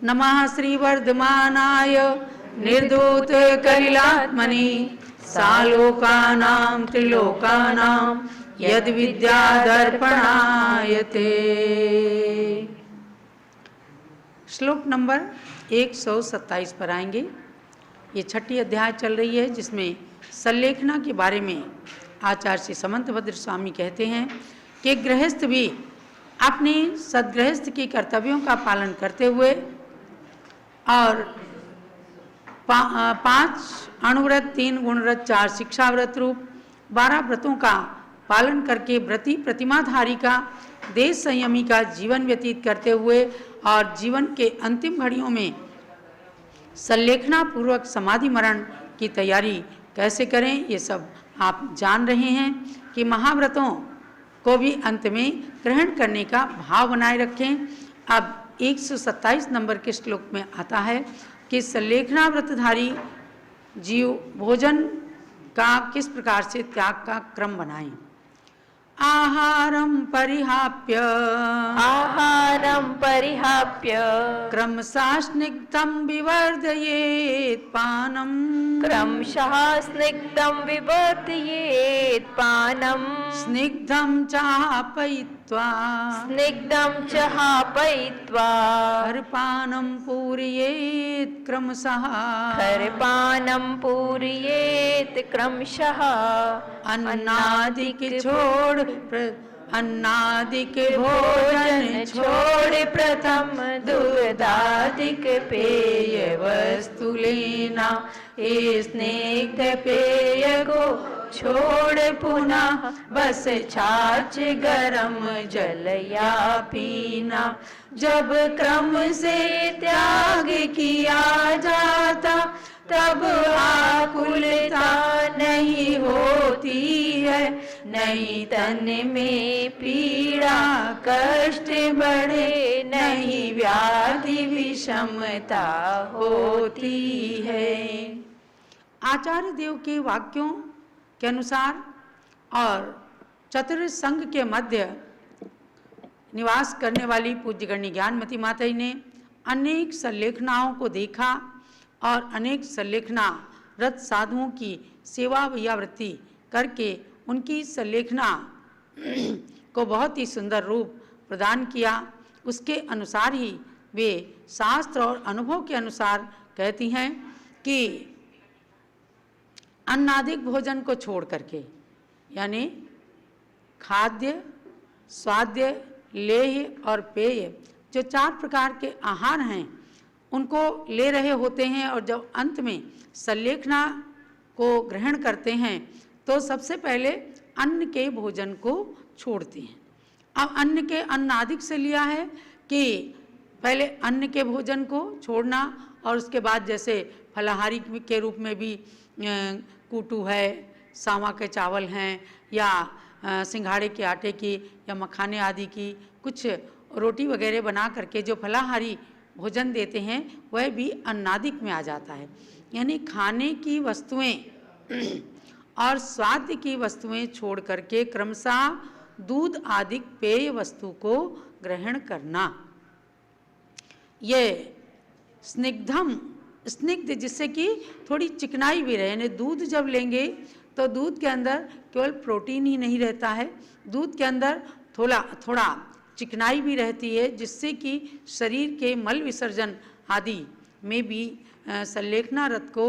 नमः श्रीवर्धमानाय निर्धूत कलिलात्मनि सालोकानां त्रिलोकानां यद विद्यादर्पणायते। श्लोक नंबर 127 पर आएंगे। ये छठी अध्याय चल रही है जिसमें संलेखना के बारे में आचार्य श्री समंतभद्र स्वामी कहते हैं कि गृहस्थ भी अपने सदगृहस्थ के कर्तव्यों का पालन करते हुए और 5 अणुव्रत, 3 गुणव्रत, 4 शिक्षाव्रत रूप 12 व्रतों का पालन करके व्रती प्रतिमाधारी का देश संयमी का जीवन व्यतीत करते हुए और जीवन के अंतिम घड़ियों में संलेखना पूर्वक समाधि मरण की तैयारी कैसे करें, ये सब आप जान रहे हैं कि महाव्रतों को भी अंत में ग्रहण करने का भाव बनाए रखें। अब 127 नंबर के श्लोक में आता है कि संलेखना व्रतधारी जीव भोजन का किस प्रकार से त्याग का क्रम बनाएं। आहारं परिहाप्य क्रमशः स्निग्धं विवर्धयेत् पानं स्निग्धं चापयित्वा खरपानं पूरयेत् क्रमशः अन्नादिक भोजन छोड़ प्रथम दुग्धादिक पेय वस्तु लेना। स्निग्ध पेय को छोड़ पुनः बस छाछ गरम जल या पीना। जब क्रम से त्याग किया जाता तब आकुलता नहीं होती है, नहीं तन में पीड़ा कष्ट बढ़े, नहीं व्याधि विषमता होती है। आचार्य देव के वाक्यों के अनुसार और चतुर संघ के मध्य निवास करने वाली पूज्यगण्य ज्ञानमती माता जी ने अनेक संलेखनाओं को देखा और अनेक संलेखना रत साधुओं की सेवा वृत्ति करके उनकी संलेखना को बहुत ही सुंदर रूप प्रदान किया। उसके अनुसार ही वे शास्त्र और अनुभव के अनुसार कहती हैं कि अन्नादिक भोजन को छोड़ करके, यानी खाद्य, स्वाद्य, लेह्य और पेय, जो 4 प्रकार के आहार हैं उनको ले रहे होते हैं और जब अंत में संलेखना को ग्रहण करते हैं तो सबसे पहले अन्न के भोजन को छोड़ते हैं। अब अन्न के अन्नादिक से लिया है कि पहले अन्न के भोजन को छोड़ना और उसके बाद जैसे फलाहारी के रूप में भी कूटू है, सावा के चावल हैं या सिंघाड़े के आटे की या मखाने आदि की कुछ रोटी वगैरह बना करके जो फलाहारी भोजन देते हैं वह भी अन्नादिक में आ जाता है। यानी खाने की वस्तुएं और स्वाद की वस्तुएं छोड़ करके क्रमशः दूध आदि पेय वस्तु को ग्रहण करना। ये स्निग्ध जिससे कि थोड़ी चिकनाई भी रहे, यानी दूध जब लेंगे तो दूध के अंदर केवल प्रोटीन ही नहीं रहता है, दूध के अंदर थोड़ा चिकनाई भी रहती है जिससे कि शरीर के मल विसर्जन आदि में भी संलेखना रत को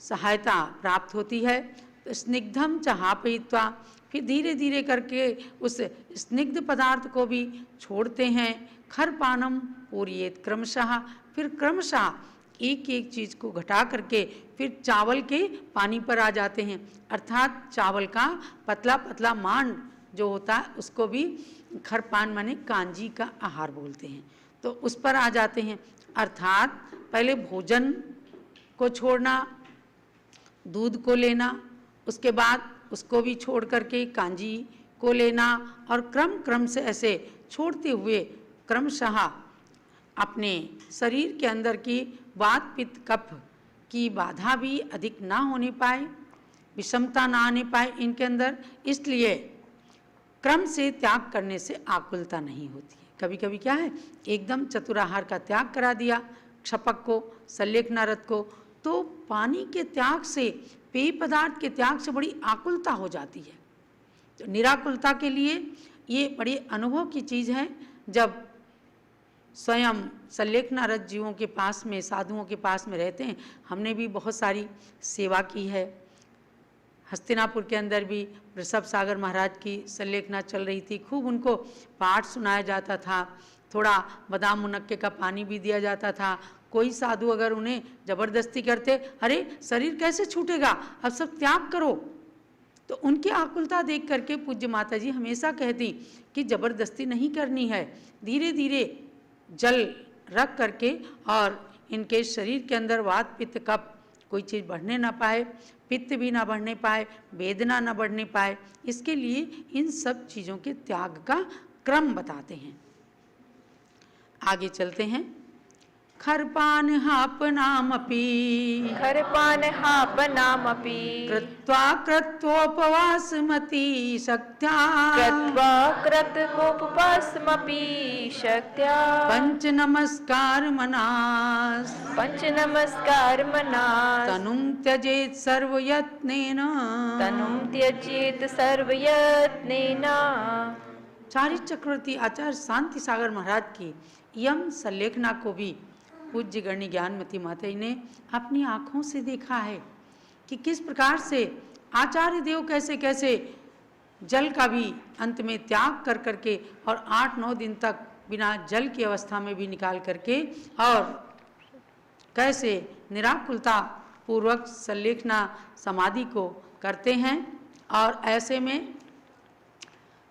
सहायता प्राप्त होती है। तो स्निग्धम चाहापयित्वा, फिर धीरे धीरे करके उस स्निग्ध पदार्थ को भी छोड़ते हैं। खरपानम पूरियेत क्रमशः, फिर क्रमशः एक एक चीज़ को घटा करके फिर चावल के पानी पर आ जाते हैं, अर्थात चावल का पतला पतला मांड जो होता है उसको भी खरपान माने कांजी का आहार बोलते हैं, तो उस पर आ जाते हैं। अर्थात पहले भोजन को छोड़ना, दूध को लेना, उसके बाद उसको भी छोड़ करके कांजी को लेना और क्रम से ऐसे छोड़ते हुए क्रमशः अपने शरीर के अंदर की वात पित्त कफ की बाधा भी अधिक ना होने पाए, विषमता ना आने पाए इनके अंदर, इसलिए क्रम से त्याग करने से आकुलता नहीं होती है। कभी कभी क्या है, एकदम चतुराहार का त्याग करा दिया, क्षपक को, सल्लेखनारत को, तो पानी के त्याग से, पेय पदार्थ के त्याग से बड़ी आकुलता हो जाती है। तो निराकुलता के लिए ये बड़ी अनुभव की चीज़ है। जब स्वयं सल्लेखनारत जीवों के पास में, साधुओं के पास में रहते हैं, हमने भी बहुत सारी सेवा की है। हस्तिनापुर के अंदर भी वृषभ सागर महाराज की सल्लेखना चल रही थी, खूब उनको पाठ सुनाया जाता था, थोड़ा बादाम मुनक्के का पानी भी दिया जाता था। कोई साधु अगर उन्हें जबरदस्ती करते, अरे शरीर कैसे छूटेगा, अब सब त्याग करो, तो उनकी आकुलता देख करके पूज्य माता जी हमेशा कहती कि जबरदस्ती नहीं करनी है, धीरे धीरे जल रख करके, और इनके शरीर के अंदर वात पित्त कफ कोई चीज़ बढ़ने ना पाए, पित्त भी ना बढ़ने पाए, वेदना ना बढ़ने पाए, इसके लिए इन सब चीज़ों के त्याग का क्रम बताते हैं। आगे चलते हैं। खरपान हापनामपि, खरपान हापनामपि, कृत्वा कृत्वोपवासमति शक्त्या, कृत्वा कृत्वोपवासमपि शक्त्या, पंच नमस्कार मनास, पंच नमस्कार मनास, तनुं त्यजेत सर्वयत्नेन, तनुं त्यजेत सर्वयत्नेन। चारित्र चक्रवर्ती आचार्य शांति सागर महाराज की यम सल्लेखना को भी पूज्य गणनी ज्ञानमती माता जी ने अपनी आँखों से देखा है कि किस प्रकार से आचार्य देव कैसे कैसे जल का भी अंत में त्याग कर करके, और 8-9 दिन तक बिना जल की अवस्था में भी निकाल करके, और कैसे निराकुलता पूर्वक सल्लेखना समाधि को करते हैं। और ऐसे में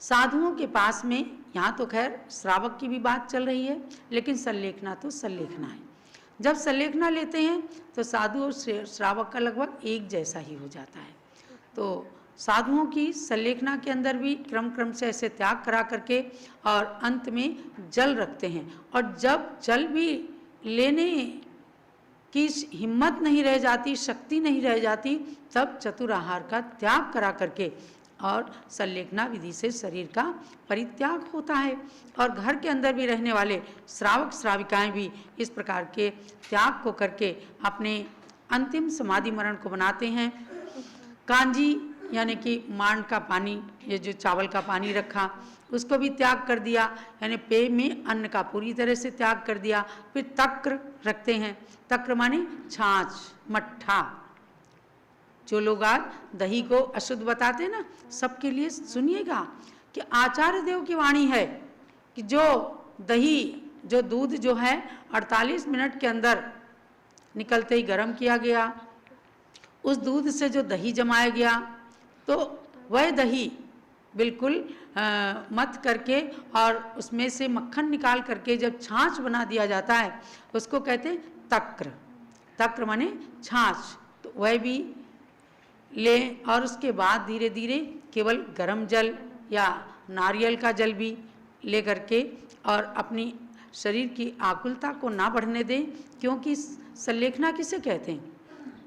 साधुओं के पास में, यहाँ तो खैर श्रावक की भी बात चल रही है, लेकिन सल्लेखना तो सल्लेखना है। जब सल्लेखना लेते हैं तो साधु और श्रावक का लगभग एक जैसा ही हो जाता है। तो साधुओं की सल्लेखना के अंदर भी क्रम क्रम से ऐसे त्याग करा करके, और अंत में जल रखते हैं, और जब जल भी लेने की हिम्मत नहीं रह जाती, शक्ति नहीं रह जाती, तब चतुराहार का त्याग करा करके और सल्लेखना विधि से शरीर का परित्याग होता है। और घर के अंदर भी रहने वाले श्रावक श्राविकाएं भी इस प्रकार के त्याग को करके अपने अंतिम समाधि मरण को बनाते हैं। कांजी यानी कि मांड का पानी, ये जो चावल का पानी रखा, उसको भी त्याग कर दिया, यानी पेय में अन्न का पूरी तरह से त्याग कर दिया। फिर तक्र रखते हैं, तक्र माने छाछ, मट्ठा। जो लोग आज दही को अशुद्ध बताते हैं ना, सबके लिए सुनिएगा कि आचार्य देव की वाणी है कि जो दही, जो दूध जो है 48 मिनट के अंदर निकलते ही गर्म किया गया, उस दूध से जो दही जमाया गया, तो वह दही बिल्कुल मत करके और उसमें से मक्खन निकाल करके जब छाछ बना दिया जाता है, उसको कहते हैं तक्र। तक्र माने छाछ। तो वह भी लें, और उसके बाद धीरे धीरे केवल गर्म जल या नारियल का जल भी ले करके, और अपनी शरीर की आकुलता को ना बढ़ने दें। क्योंकि सल्लेखना किसे कहते हैं?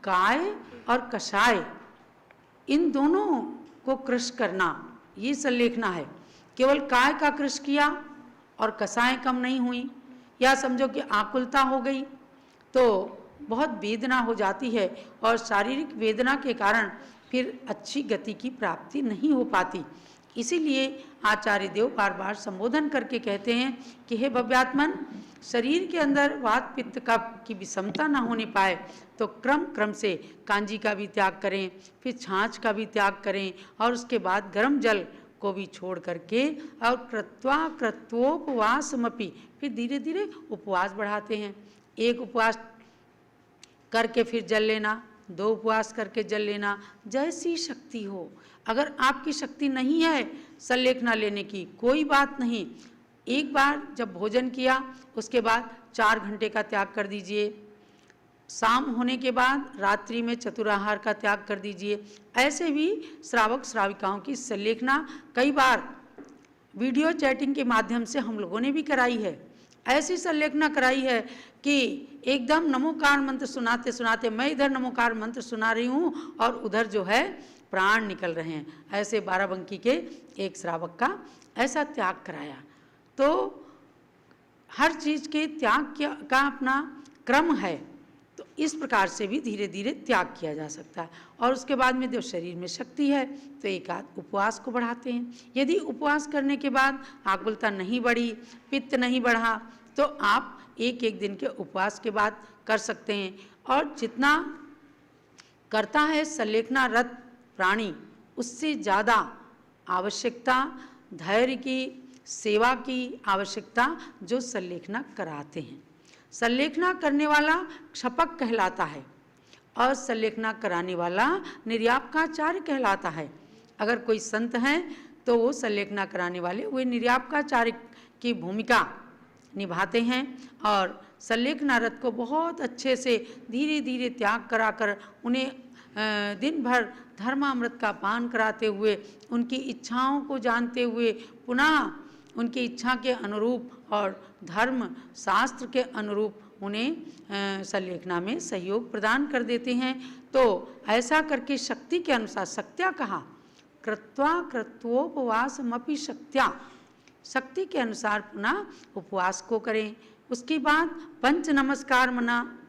काय और कषाय, इन दोनों को कृश करना, ये सल्लेखना है। केवल काय का कृश किया और कषाय कम नहीं हुई, या समझो कि आकुलता हो गई, तो बहुत वेदना हो जाती है, और शारीरिक वेदना के कारण फिर अच्छी गति की प्राप्ति नहीं हो पाती। इसीलिए आचार्य देव बार बार संबोधन करके कहते हैं कि हे भव्यात्मन, शरीर के अंदर वात पित्त कफ की विषमता ना होने पाए तो क्रम क्रम से कांजी का भी त्याग करें, फिर छाछ का भी त्याग करें, और उसके बाद गर्म जल को भी छोड़ करके, और कृत्वा कृत्वोपवासमपि, फिर धीरे धीरे उपवास बढ़ाते हैं। एक उपवास करके फिर जल लेना, 2 उपवास करके जल लेना, जैसी शक्ति हो। अगर आपकी शक्ति नहीं है सल्लेखना लेने की, कोई बात नहीं, एक बार जब भोजन किया उसके बाद 4 घंटे का त्याग कर दीजिए, शाम होने के बाद रात्रि में चतुराहार का त्याग कर दीजिए। ऐसे भी श्रावक श्राविकाओं की सल्लेखना कई बार वीडियो चैटिंग के माध्यम से हम लोगों ने भी कराई है। ऐसी सल्लेखना कराई है कि एकदम नमोकार मंत्र सुनाते सुनाते मैं इधर नमोकार मंत्र सुना रही हूँ और उधर जो है प्राण निकल रहे हैं। ऐसे बाराबंकी के एक श्रावक का ऐसा त्याग कराया। तो हर चीज़ के त्याग का अपना क्रम है, तो इस प्रकार से भी धीरे धीरे त्याग किया जा सकता है। और उसके बाद में जब शरीर में शक्ति है तो एक आध उपवास को बढ़ाते हैं। यदि उपवास करने के बाद आकुलता नहीं बढ़ी, पित्त नहीं बढ़ा, तो आप एक एक दिन के उपवास के बाद कर सकते हैं। और जितना करता है संलेखनारत प्राणी, उससे ज़्यादा आवश्यकता धैर्य की, सेवा की आवश्यकता जो संलेखना कराते हैं। संलेखना करने वाला क्षपक कहलाता है और संलेखना कराने वाला निर्यापकाचार्य कहलाता है। अगर कोई संत हैं तो वो संलेखना कराने वाले वे निर्यापकाचार्य की भूमिका निभाते हैं और संलेखनारत को बहुत अच्छे से धीरे धीरे त्याग कराकर उन्हें दिन भर धर्मामृत का पान कराते हुए, उनकी इच्छाओं को जानते हुए, पुनः उनकी इच्छा के अनुरूप और धर्म शास्त्र के अनुरूप उन्हें संलेखना में सहयोग प्रदान कर देते हैं। तो ऐसा करके शक्ति के अनुसार, शक्त्या कहा, कृत्वा कृत्वोपवासमपि शक्त्या, शक्ति के अनुसार पुनः उपवास को करें। उसके बाद पंच नमस्कार मना,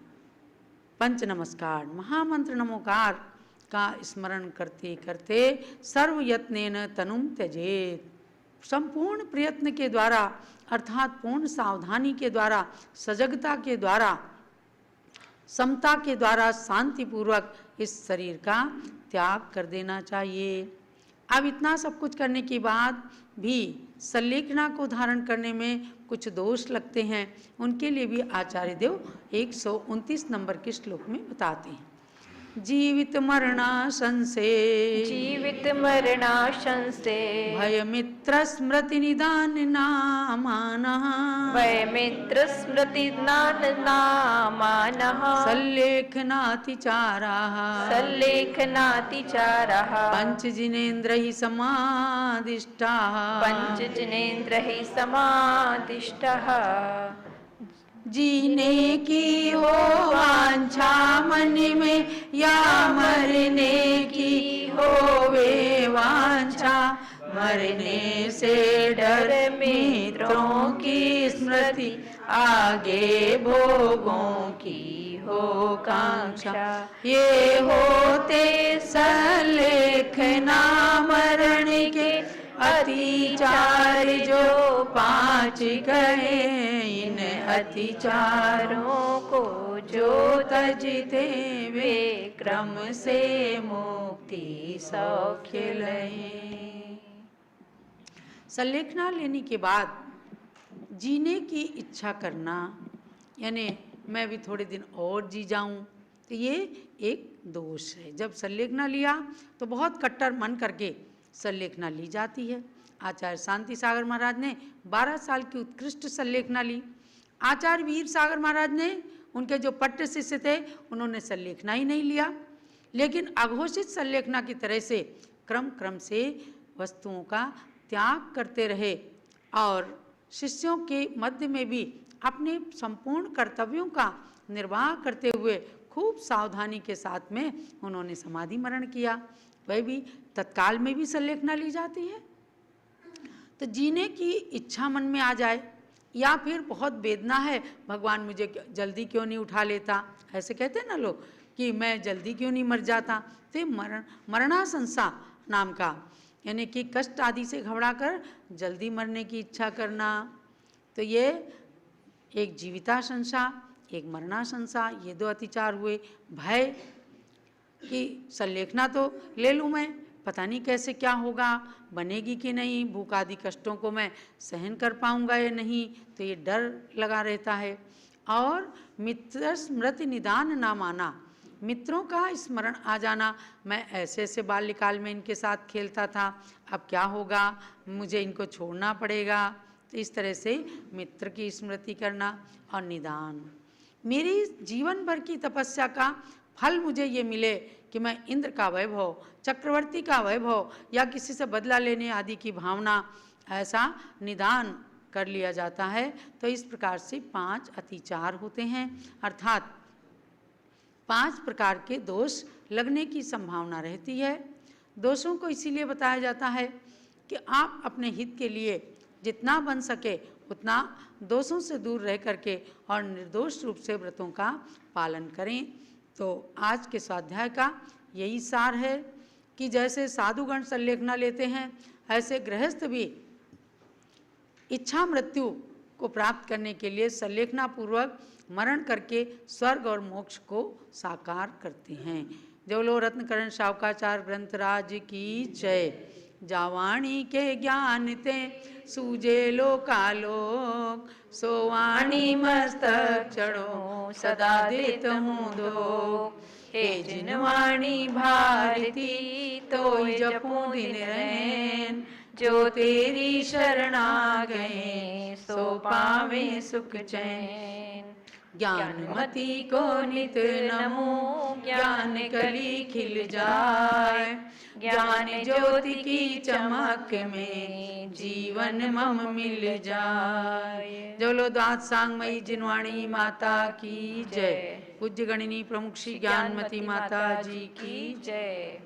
पंच नमस्कार महामंत्र नमोकार का स्मरण करते करते सर्व यत्नेन तनुम त्यजेत, संपूर्ण प्रयत्न के द्वारा अर्थात पूर्ण सावधानी के द्वारा, सजगता के द्वारा, समता के द्वारा शांतिपूर्वक इस शरीर का त्याग कर देना चाहिए। अब इतना सब कुछ करने के बाद भी संलेखना को धारण करने में कुछ दोष लगते हैं, उनके लिए भी आचार्य देव 129 नंबर के श्लोक में बताते हैं। जीवित मरणाशंसे, जीवित मरणाशंसे, भयमित्र स्मृति निदान नामानः, भयमित्र स्मृति नामानः, संलेखनातिचाराः, संलेखनातिचारः, पंचजिनेन्द्रैः समादिष्टाः, पंचजिनेन्द्रैः समादिष्टः। जीने की हो वांछा मन में, या मरने की हो वे वांछा, मरने से डर मित्रों की स्मृति, आगे भोगों की हो कांक्षा। ये होते संलेखना मरण के अतिचार जो 5 कहे, इन अतिचारों को जो तजते वे क्रम से मुक्ति सौख्य लय। संलेखना लेने के बाद जीने की इच्छा करना, यानी मैं भी थोड़े दिन और जी जाऊं, तो ये एक दोष है। जब संलेखना लिया तो बहुत कट्टर मन करके संलेखना ली जाती है। आचार्य शांति सागर महाराज ने 12 साल की उत्कृष्ट संलेखना ली। आचार्य वीर सागर महाराज ने, उनके जो पट्ट शिष्य थे, उन्होंने संलेखना ही नहीं लिया, लेकिन अघोषित संलेखना की तरह से क्रम क्रम से वस्तुओं का त्याग करते रहे और शिष्यों के मध्य में भी अपने संपूर्ण कर्तव्यों का निर्वाह करते हुए खूब सावधानी के साथ में उन्होंने समाधि मरण किया। वह भी तत्काल में भी संलेखना ली जाती है। तो जीने की इच्छा मन में आ जाए, या फिर बहुत वेदना है, भगवान मुझे जल्दी क्यों नहीं उठा लेता, ऐसे कहते हैं ना लोग कि मैं जल्दी क्यों नहीं मर जाता। तो मरणाशंसा नाम का, यानी कि कष्ट आदि से घबराकर जल्दी मरने की इच्छा करना, तो ये एक जीविताशंसा, एक मरणाशंसा, ये 2 अतिचार हुए। भय कि संलेखना तो ले लूँ मैं, पता नहीं कैसे क्या होगा, बनेगी कि नहीं, भूख आदि कष्टों को मैं सहन कर पाऊंगा या नहीं, तो ये डर लगा रहता है। और मित्र स्मृति निदान ना माना, मित्रों का स्मरण आ जाना, मैं ऐसे ऐसे बाल्यकाल में इनके साथ खेलता था, अब क्या होगा, मुझे इनको छोड़ना पड़ेगा। तो इस तरह से मित्र की स्मृति करना। और निदान, मेरी जीवन भर की तपस्या का फल मुझे ये मिले कि मैं इंद्र का वैभव, चक्रवर्ती का वैभव या किसी से बदला लेने आदि की भावना, ऐसा निदान कर लिया जाता है। तो इस प्रकार से 5 अतिचार होते हैं, अर्थात 5 प्रकार के दोष लगने की संभावना रहती है। दोषों को इसीलिए बताया जाता है कि आप अपने हित के लिए जितना बन सके उतना दोषों से दूर रह करके और निर्दोष रूप से व्रतों का पालन करें। तो आज के स्वाध्याय का यही सार है कि जैसे साधुगण संलेखना लेते हैं, ऐसे गृहस्थ भी इच्छा मृत्यु को प्राप्त करने के लिए संलेखना पूर्वक मरण करके स्वर्ग और मोक्ष को साकार करते हैं। जो लो रत्नकरण शावकाचार्य ग्रंथराज की जय। जावाणी के ज्ञान ते सूजे लोकालोक, सोवाणी मस्तक चढ़ो सदा देत हूँ दो। हे जिनवाणी भारती तो जपो दिन रैन, जो तेरी शरणा गए सो पावे सुख चैन। ज्ञानमती को नित नमो, ज्ञान कली खिल जाए, ज्ञान ज्योति की चमक में जीवन मम मिल जाए। जो लो दात सांगमयी जिनवाणी माता की जय। पूज्य गणिनी प्रमुख श्री ज्ञानमती माता जी की जय।